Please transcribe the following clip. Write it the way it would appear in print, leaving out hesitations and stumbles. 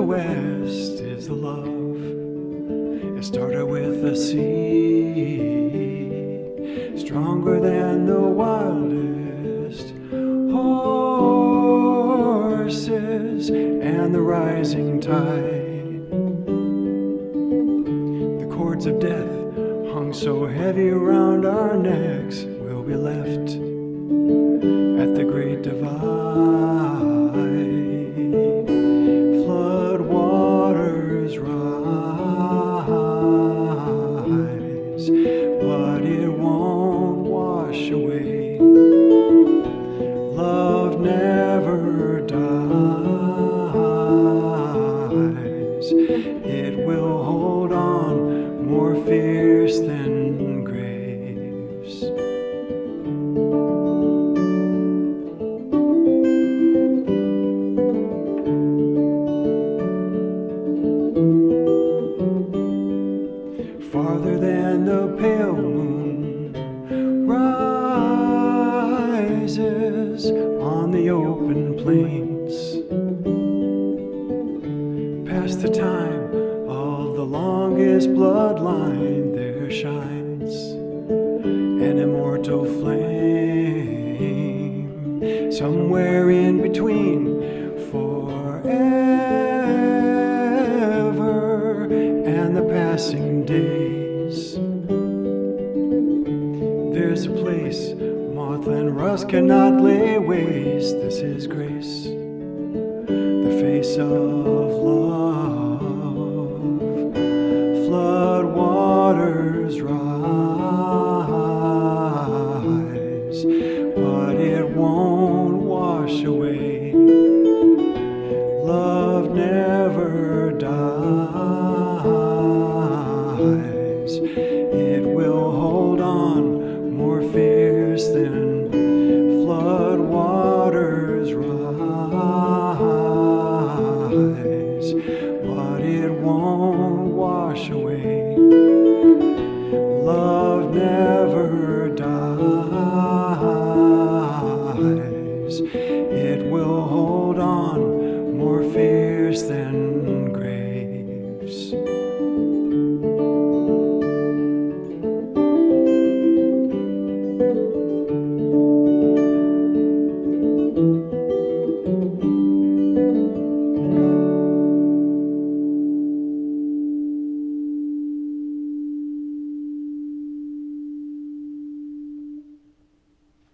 the west is the love. It started with the sea, stronger than the wildest horses and the rising tide. The cords of death hung so heavy around our necks will be left at the great divide. Flood waters rise, but it won't wash away. Love never dies. It will hold on more fierce than graves. Farther than the pale moon rises on the open plains, past the time of the longest bloodline, there shines an immortal flame, somewhere in between forever and the passing days. There's a place moth and rust cannot lay waste. This is grace, the face of love. Flood waters rise, but it won't wash away. Love never dies. It will hold on more fierce than flood waters rise, but it won't wash away.